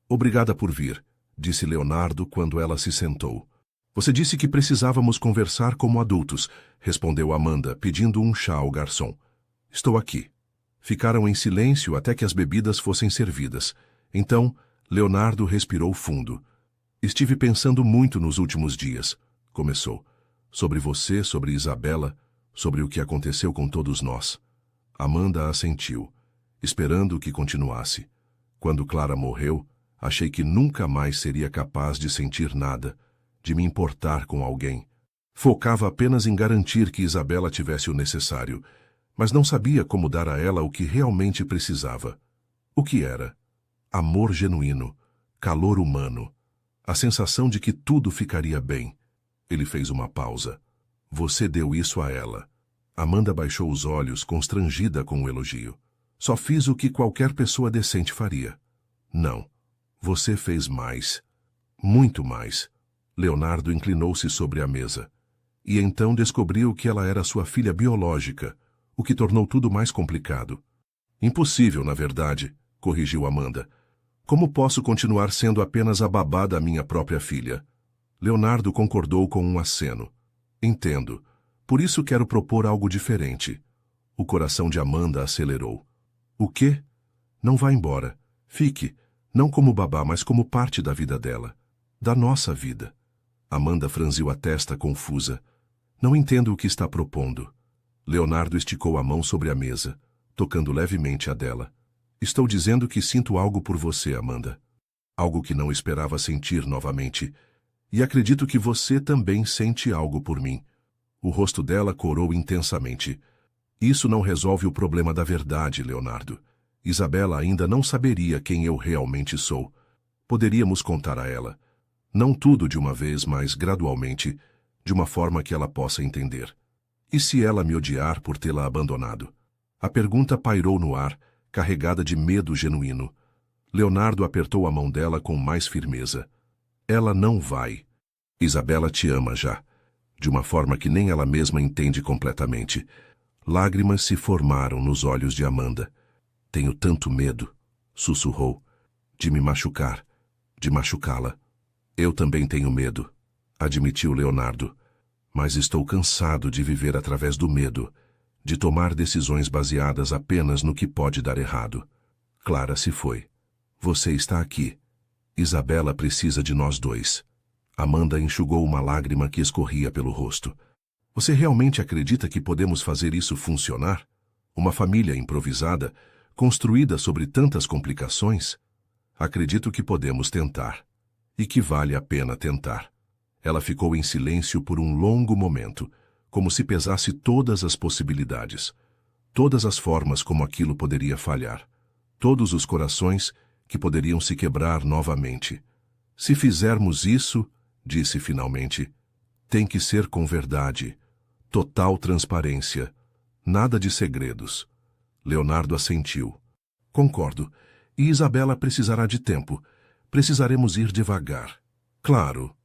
Obrigada por vir, disse Leonardo quando ela se sentou. Você disse que precisávamos conversar como adultos, respondeu Amanda, pedindo um chá ao garçom. Estou aqui. Ficaram em silêncio até que as bebidas fossem servidas. Então, Leonardo respirou fundo. Estive pensando muito nos últimos dias, começou. Sobre você, sobre Isabela, sobre o que aconteceu com todos nós. Amanda assentiu, esperando que continuasse. Quando Clara morreu, achei que nunca mais seria capaz de sentir nada, de me importar com alguém. Focava apenas em garantir que Isabela tivesse o necessário, mas não sabia como dar a ela o que realmente precisava. O que era? Amor genuíno, calor humano, a sensação de que tudo ficaria bem. Ele fez uma pausa. Você deu isso a ela. Amanda baixou os olhos, constrangida com o elogio. Só fiz o que qualquer pessoa decente faria. Não. Você fez mais. Muito mais. Leonardo inclinou-se sobre a mesa. E então descobriu que ela era sua filha biológica, o que tornou tudo mais complicado. Impossível, na verdade, corrigiu Amanda. Como posso continuar sendo apenas a babá da minha própria filha? Leonardo concordou com um aceno. Entendo. Por isso quero propor algo diferente. O coração de Amanda acelerou. O quê? Não vá embora. Fique, não como babá, mas como parte da vida dela. Da nossa vida. Amanda franziu a testa confusa. Não entendo o que está propondo. Leonardo esticou a mão sobre a mesa, tocando levemente a dela. Estou dizendo que sinto algo por você, Amanda. Algo que não esperava sentir novamente. E acredito que você também sente algo por mim. O rosto dela corou intensamente. Isso não resolve o problema da verdade, Leonardo. Isabela ainda não saberia quem eu realmente sou. Poderíamos contar a ela. Não tudo de uma vez, mas gradualmente, de uma forma que ela possa entender. E se ela me odiar por tê-la abandonado? A pergunta pairou no ar, carregada de medo genuíno. Leonardo apertou a mão dela com mais firmeza. Ela não vai. Isabela te ama já, de uma forma que nem ela mesma entende completamente. Lágrimas se formaram nos olhos de Amanda. Tenho tanto medo, sussurrou, de me machucar, de machucá-la. Eu também tenho medo, admitiu Leonardo. Mas estou cansado de viver através do medo, de tomar decisões baseadas apenas no que pode dar errado. Clara se foi. Você está aqui. Isabela precisa de nós dois. Amanda enxugou uma lágrima que escorria pelo rosto. Você realmente acredita que podemos fazer isso funcionar? Uma família improvisada, construída sobre tantas complicações? Acredito que podemos tentar. E que vale a pena tentar. Ela ficou em silêncio por um longo momento, como se pesasse todas as possibilidades, todas as formas como aquilo poderia falhar, todos os corações que poderiam se quebrar novamente. Se fizermos isso, disse finalmente, tem que ser com verdade, total transparência, nada de segredos. Leonardo assentiu. Concordo. E Isabela precisará de tempo. Precisaremos ir devagar. Claro.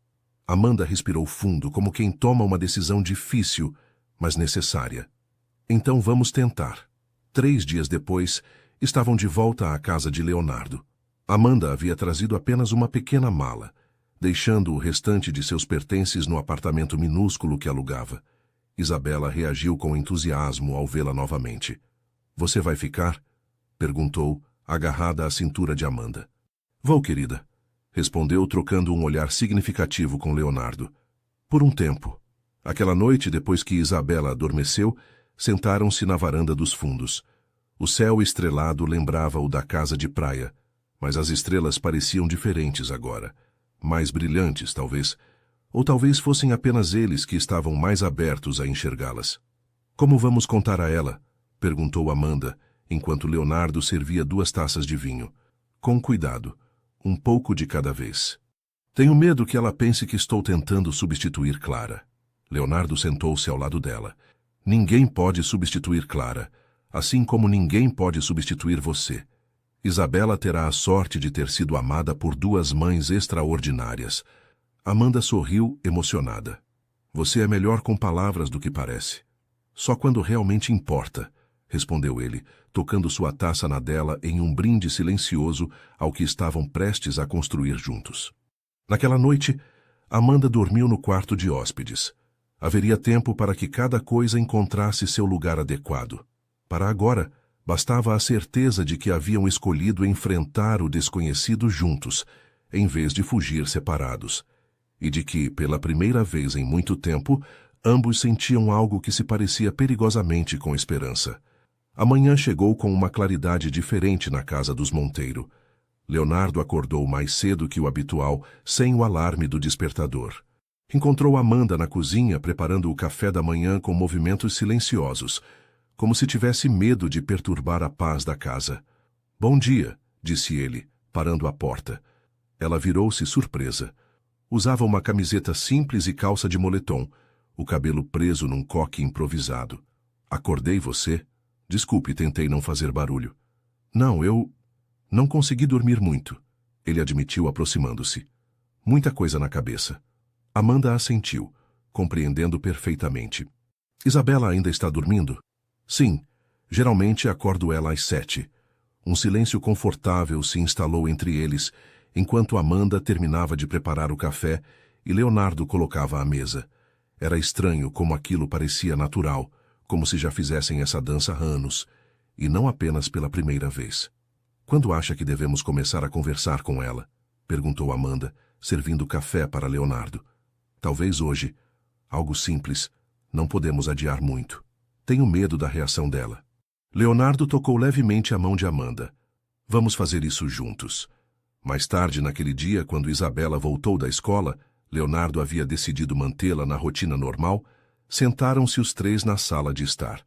Amanda respirou fundo, como quem toma uma decisão difícil, mas necessária. Então vamos tentar. 3 dias depois, estavam de volta à casa de Leonardo. Amanda havia trazido apenas uma pequena mala, deixando o restante de seus pertences no apartamento minúsculo que alugava. Isabela reagiu com entusiasmo ao vê-la novamente. Você vai ficar? Perguntou, agarrada à cintura de Amanda. Vou, querida, respondeu, trocando um olhar significativo com Leonardo. Por um tempo. Aquela noite, depois que Isabela adormeceu, sentaram-se na varanda dos fundos. O céu estrelado lembrava o da casa de praia, mas as estrelas pareciam diferentes agora. Mais brilhantes, talvez. Ou talvez fossem apenas eles que estavam mais abertos a enxergá-las. Como vamos contar a ela? Perguntou Amanda, enquanto Leonardo servia 2 taças de vinho. Com cuidado, um pouco de cada vez. Tenho medo que ela pense que estou tentando substituir Clara. Leonardo sentou-se ao lado dela. Ninguém pode substituir Clara, assim como ninguém pode substituir você. Isabela terá a sorte de ter sido amada por 2 mães extraordinárias. Amanda sorriu, emocionada. Você é melhor com palavras do que parece. Só quando realmente importa, respondeu ele, tocando sua taça na dela em um brinde silencioso ao que estavam prestes a construir juntos. Naquela noite, Amanda dormiu no quarto de hóspedes. Haveria tempo para que cada coisa encontrasse seu lugar adequado. Para agora, bastava a certeza de que haviam escolhido enfrentar o desconhecido juntos, em vez de fugir separados, e de que, pela primeira vez em muito tempo, ambos sentiam algo que se parecia perigosamente com esperança. A manhã chegou com uma claridade diferente na casa dos Monteiro. Leonardo acordou mais cedo que o habitual, sem o alarme do despertador. Encontrou Amanda na cozinha preparando o café da manhã com movimentos silenciosos, como se tivesse medo de perturbar a paz da casa. Bom dia, disse ele, parando à porta. Ela virou-se surpresa. Usava uma camiseta simples e calça de moletom, o cabelo preso num coque improvisado. Acordei você? Desculpe, tentei não fazer barulho. Não, eu não consegui dormir muito, ele admitiu aproximando-se. Muita coisa na cabeça. Amanda assentiu, compreendendo perfeitamente. Isabela ainda está dormindo? Sim, geralmente acordo ela às 7. Um silêncio confortável se instalou entre eles, enquanto Amanda terminava de preparar o café e Leonardo colocava a mesa. Era estranho como aquilo parecia natural, como se já fizessem essa dança há anos, e não apenas pela primeira vez. Quando acha que devemos começar a conversar com ela? Perguntou Amanda, servindo café para Leonardo. Talvez hoje. Algo simples. Não podemos adiar muito. Tenho medo da reação dela. Leonardo tocou levemente a mão de Amanda. Vamos fazer isso juntos. Mais tarde naquele dia, quando Isabela voltou da escola, Leonardo havia decidido mantê-la na rotina normal, sentaram-se os 3 na sala de estar.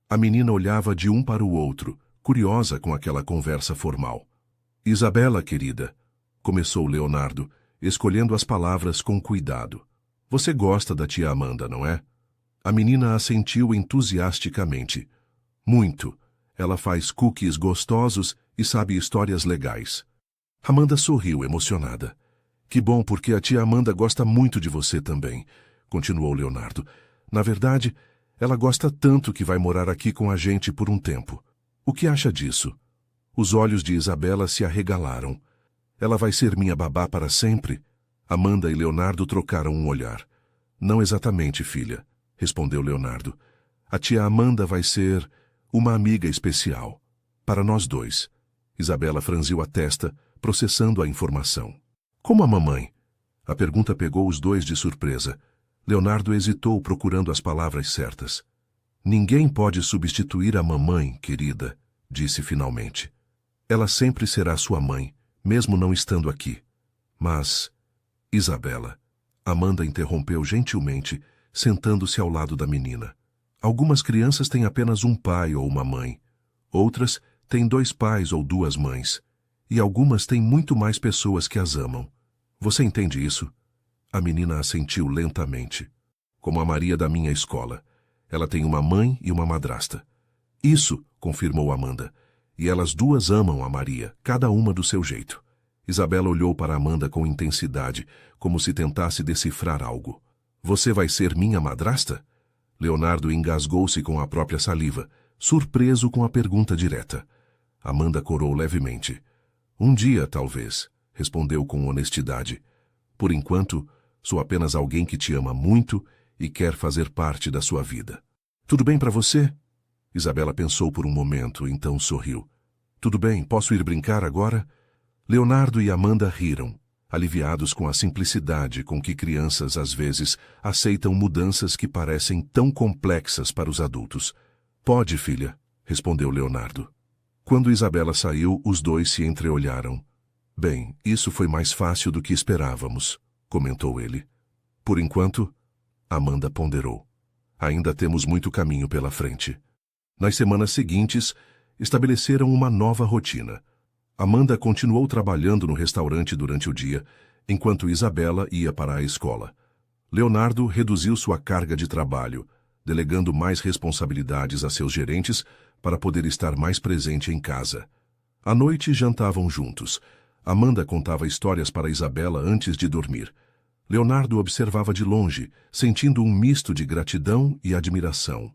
A menina olhava de um para o outro, curiosa com aquela conversa formal. Isabela, querida, começou Leonardo, escolhendo as palavras com cuidado. Você gosta da tia Amanda, não é? A menina assentiu entusiasticamente. Muito. Ela faz cookies gostosos e sabe histórias legais. Amanda sorriu, emocionada. Que bom, porque a tia Amanda gosta muito de você também, continuou Leonardo. Na verdade, ela gosta tanto que vai morar aqui com a gente por um tempo. O que acha disso? Os olhos de Isabela se arregalaram. Ela vai ser minha babá para sempre? Amanda e Leonardo trocaram um olhar. Não exatamente, filha, respondeu Leonardo. A tia Amanda vai ser uma amiga especial. Para nós 2. Isabela franziu a testa, processando a informação. Como a mamãe? A pergunta pegou os 2 de surpresa. Leonardo hesitou, procurando as palavras certas. Ninguém pode substituir a mamãe, querida, disse finalmente. Ela sempre será sua mãe, mesmo não estando aqui. Mas, Isabela, Amanda interrompeu gentilmente, sentando-se ao lado da menina. Algumas crianças têm apenas um pai ou uma mãe. Outras têm 2 pais ou 2 mães. E algumas têm muito mais pessoas que as amam. Você entende isso? A menina assentiu lentamente. Como a Maria da minha escola. Ela tem uma mãe e uma madrasta. Isso, confirmou Amanda. E elas duas amam a Maria, cada uma do seu jeito. Isabela olhou para Amanda com intensidade, como se tentasse decifrar algo. Você vai ser minha madrasta? Leonardo engasgou-se com a própria saliva, surpreso com a pergunta direta. Amanda corou levemente. Um dia, talvez, respondeu com honestidade. Por enquanto, sou apenas alguém que te ama muito e quer fazer parte da sua vida. Tudo bem para você? Isabela pensou por um momento, então sorriu. Tudo bem, posso ir brincar agora? Leonardo e Amanda riram, aliviados com a simplicidade com que crianças às vezes aceitam mudanças que parecem tão complexas para os adultos. Pode, filha, respondeu Leonardo. Quando Isabela saiu, os dois se entreolharam. Bem, isso foi mais fácil do que esperávamos, comentou ele. Por enquanto, Amanda ponderou. Ainda temos muito caminho pela frente. Nas semanas seguintes, estabeleceram uma nova rotina. Amanda continuou trabalhando no restaurante durante o dia, enquanto Isabela ia para a escola. Leonardo reduziu sua carga de trabalho, delegando mais responsabilidades a seus gerentes para poder estar mais presente em casa. À noite, jantavam juntos. Amanda contava histórias para Isabela antes de dormir. Leonardo observava de longe, sentindo um misto de gratidão e admiração.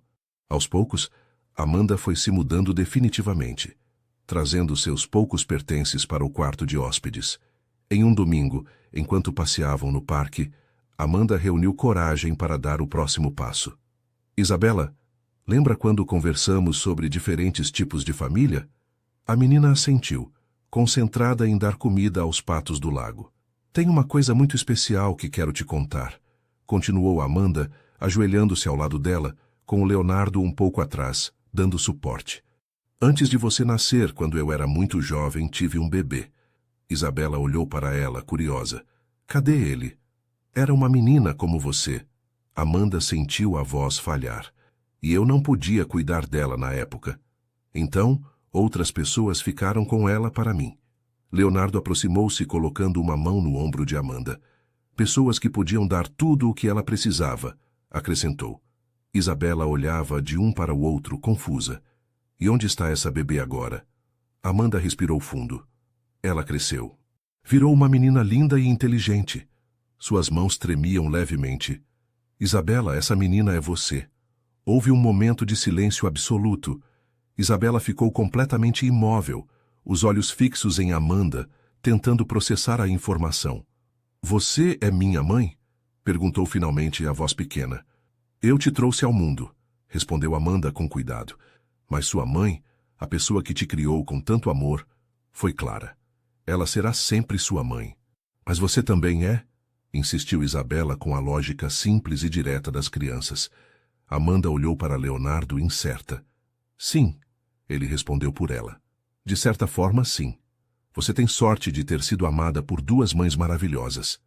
Aos poucos, Amanda foi se mudando definitivamente, trazendo seus poucos pertences para o quarto de hóspedes. Em um domingo, enquanto passeavam no parque, Amanda reuniu coragem para dar o próximo passo. Isabela, lembra quando conversamos sobre diferentes tipos de família? A menina assentiu, concentrada em dar comida aos patos do lago. Tem uma coisa muito especial que quero te contar, continuou Amanda, ajoelhando-se ao lado dela, com o Leonardo um pouco atrás, dando suporte. Antes de você nascer, quando eu era muito jovem, tive um bebê. Isabela olhou para ela, curiosa. Cadê ele? Era uma menina como você. Amanda sentiu a voz falhar. E eu não podia cuidar dela na época. Então, outras pessoas ficaram com ela para mim. Leonardo aproximou-se colocando uma mão no ombro de Amanda. Pessoas que podiam dar tudo o que ela precisava, acrescentou. Isabela olhava de um para o outro, confusa. E onde está essa bebê agora? Amanda respirou fundo. Ela cresceu. Virou uma menina linda e inteligente. Suas mãos tremiam levemente. Isabela, essa menina é você. Houve um momento de silêncio absoluto. Isabela ficou completamente imóvel, os olhos fixos em Amanda, tentando processar a informação. Você é minha mãe? Perguntou finalmente a voz pequena. Eu te trouxe ao mundo, respondeu Amanda com cuidado. Mas sua mãe, a pessoa que te criou com tanto amor, foi Clara. Ela será sempre sua mãe. Mas você também é? Insistiu Isabela com a lógica simples e direta das crianças. Amanda olhou para Leonardo incerta. Sim, ele respondeu por ela. De certa forma, sim. Você tem sorte de ter sido amada por duas mães maravilhosas.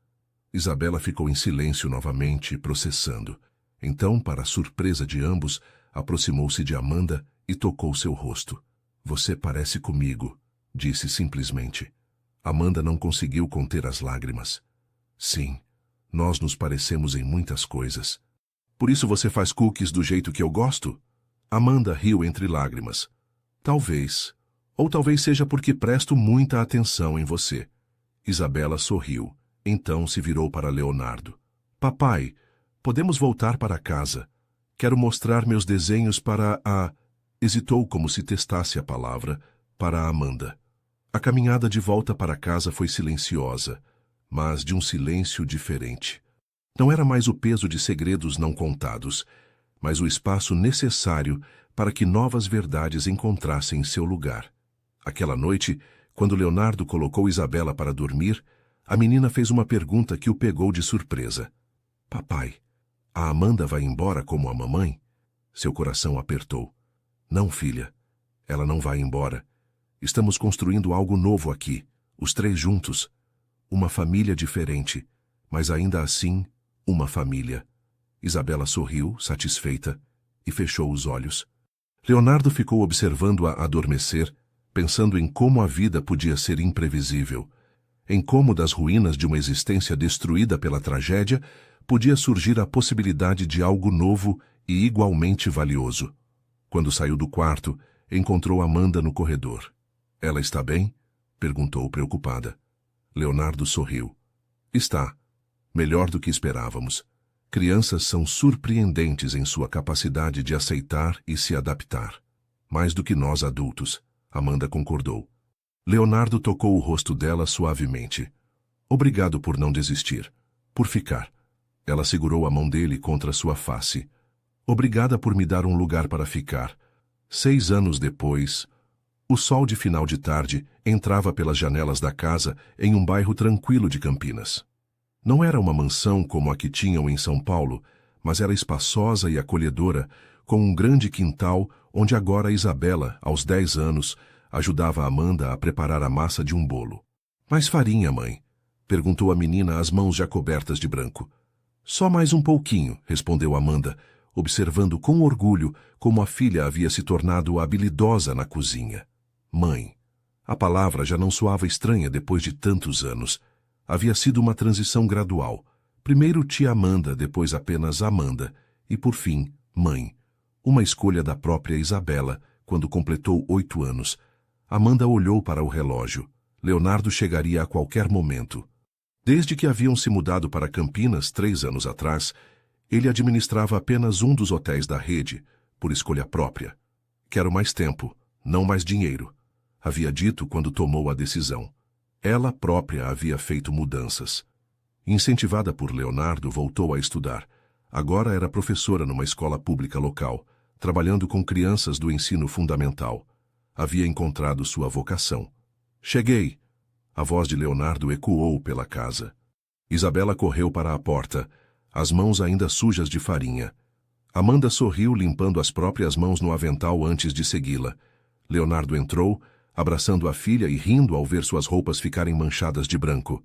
Isabela ficou em silêncio novamente, processando. Então, para a surpresa de ambos, aproximou-se de Amanda e tocou seu rosto. Você parece comigo, disse simplesmente. Amanda não conseguiu conter as lágrimas. Sim, nós nos parecemos em muitas coisas. Por isso você faz cookies do jeito que eu gosto? Amanda riu entre lágrimas. Talvez. Ou talvez seja porque presto muita atenção em você. Isabela sorriu. Então se virou para Leonardo. Papai, podemos voltar para casa. Quero mostrar meus desenhos para a... Hesitou como se testasse a palavra, para a Amanda. A caminhada de volta para casa foi silenciosa, mas de um silêncio diferente. Não era mais o peso de segredos não contados, mas o espaço necessário para que novas verdades encontrassem seu lugar. Aquela noite, quando Leonardo colocou Isabela para dormir, a menina fez uma pergunta que o pegou de surpresa. Papai, a Amanda vai embora como a mamãe? Seu coração apertou. Não, filha. Ela não vai embora. Estamos construindo algo novo aqui, os três juntos. Uma família diferente, mas ainda assim, uma família. Isabela sorriu, satisfeita, e fechou os olhos. Leonardo ficou observando-a adormecer, pensando em como a vida podia ser imprevisível. Em como das ruínas de uma existência destruída pela tragédia, podia surgir a possibilidade de algo novo e igualmente valioso. Quando saiu do quarto, encontrou Amanda no corredor. Ela está bem? Perguntou preocupada. Leonardo sorriu. Está. Melhor do que esperávamos. Crianças são surpreendentes em sua capacidade de aceitar e se adaptar. Mais do que nós adultos, Amanda concordou. Leonardo tocou o rosto dela suavemente. Obrigado por não desistir. Por ficar. Ela segurou a mão dele contra sua face. Obrigada por me dar um lugar para ficar. 6 anos depois, o sol de final de tarde entrava pelas janelas da casa em um bairro tranquilo de Campinas. Não era uma mansão como a que tinham em São Paulo, mas era espaçosa e acolhedora, com um grande quintal onde agora Isabela, aos 10 anos, ajudava Amanda a preparar a massa de um bolo. Mais farinha, mãe? Perguntou a menina, as mãos já cobertas de branco. Só mais um pouquinho, respondeu Amanda, observando com orgulho como a filha havia se tornado habilidosa na cozinha. Mãe. A palavra já não soava estranha depois de tantos anos. Havia sido uma transição gradual. Primeiro tia Amanda, depois apenas Amanda, e por fim, mãe. Uma escolha da própria Isabela, quando completou 8 anos. Amanda olhou para o relógio. Leonardo chegaria a qualquer momento. Desde que haviam se mudado para Campinas 3 anos atrás, ele administrava apenas um dos hotéis da rede, por escolha própria. Quero mais tempo, não mais dinheiro, havia dito quando tomou a decisão. Ela própria havia feito mudanças. Incentivada por Leonardo, voltou a estudar. Agora era professora numa escola pública local, trabalhando com crianças do ensino fundamental. Havia encontrado sua vocação. Cheguei! A voz de Leonardo ecoou pela casa. Isabela correu para a porta, as mãos ainda sujas de farinha. Amanda sorriu limpando as próprias mãos no avental antes de segui-la. Leonardo entrou, abraçando a filha e rindo ao ver suas roupas ficarem manchadas de branco.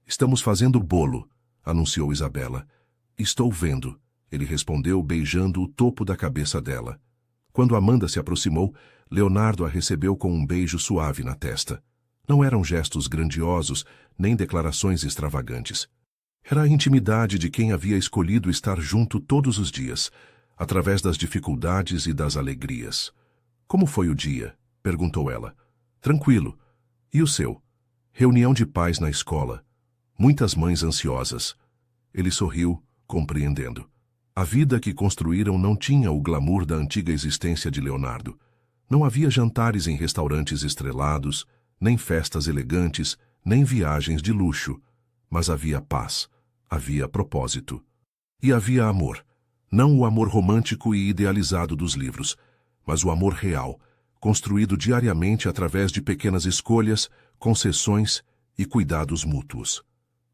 Estamos fazendo bolo, anunciou Isabela. Estou vendo, ele respondeu beijando o topo da cabeça dela. Quando Amanda se aproximou, Leonardo a recebeu com um beijo suave na testa. Não eram gestos grandiosos, nem declarações extravagantes. Era a intimidade de quem havia escolhido estar junto todos os dias, através das dificuldades e das alegrias. Como foi o dia? Perguntou ela. Tranquilo. E o seu? Reunião de pais na escola. Muitas mães ansiosas. Ele sorriu, compreendendo. A vida que construíram não tinha o glamour da antiga existência de Leonardo. Não havia jantares em restaurantes estrelados, nem festas elegantes, nem viagens de luxo. Mas havia paz, havia propósito. E havia amor. Não o amor romântico e idealizado dos livros, mas o amor real, construído diariamente através de pequenas escolhas, concessões e cuidados mútuos.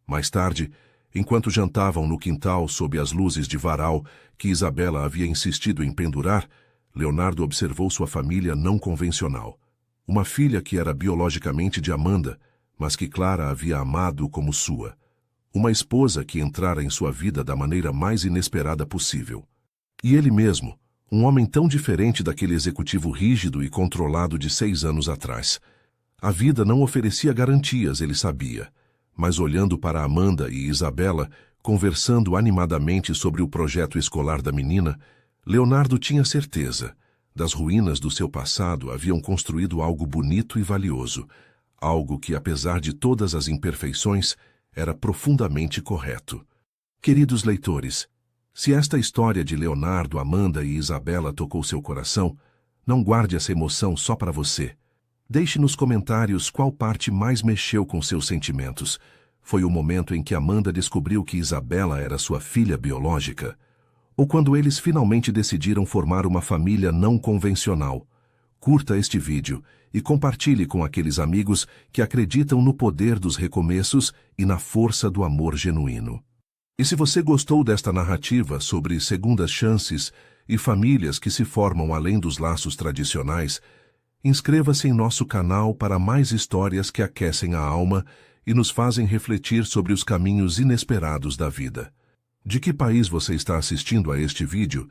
Mais tarde, enquanto jantavam no quintal sob as luzes de varal que Isabela havia insistido em pendurar, Leonardo observou sua família não convencional. Uma filha que era biologicamente de Amanda, mas que Clara havia amado como sua. Uma esposa que entrara em sua vida da maneira mais inesperada possível. E ele mesmo, um homem tão diferente daquele executivo rígido e controlado de 6 anos atrás. A vida não oferecia garantias, ele sabia, mas olhando para Amanda e Isabela, conversando animadamente sobre o projeto escolar da menina, Leonardo tinha certeza. Das ruínas do seu passado haviam construído algo bonito e valioso, algo que, apesar de todas as imperfeições, era profundamente correto. Queridos leitores, se esta história de Leonardo, Amanda e Isabela tocou seu coração, não guarde essa emoção só para você. Deixe nos comentários qual parte mais mexeu com seus sentimentos. Foi o momento em que Amanda descobriu que Isabela era sua filha biológica? Ou quando eles finalmente decidiram formar uma família não convencional? Curta este vídeo e compartilhe com aqueles amigos que acreditam no poder dos recomeços e na força do amor genuíno. E se você gostou desta narrativa sobre segundas chances e famílias que se formam além dos laços tradicionais, inscreva-se em nosso canal para mais histórias que aquecem a alma e nos fazem refletir sobre os caminhos inesperados da vida. De que país você está assistindo a este vídeo?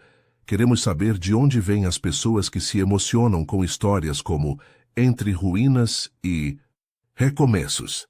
Queremos saber de onde vêm as pessoas que se emocionam com histórias como Entre Ruínas e Recomeços.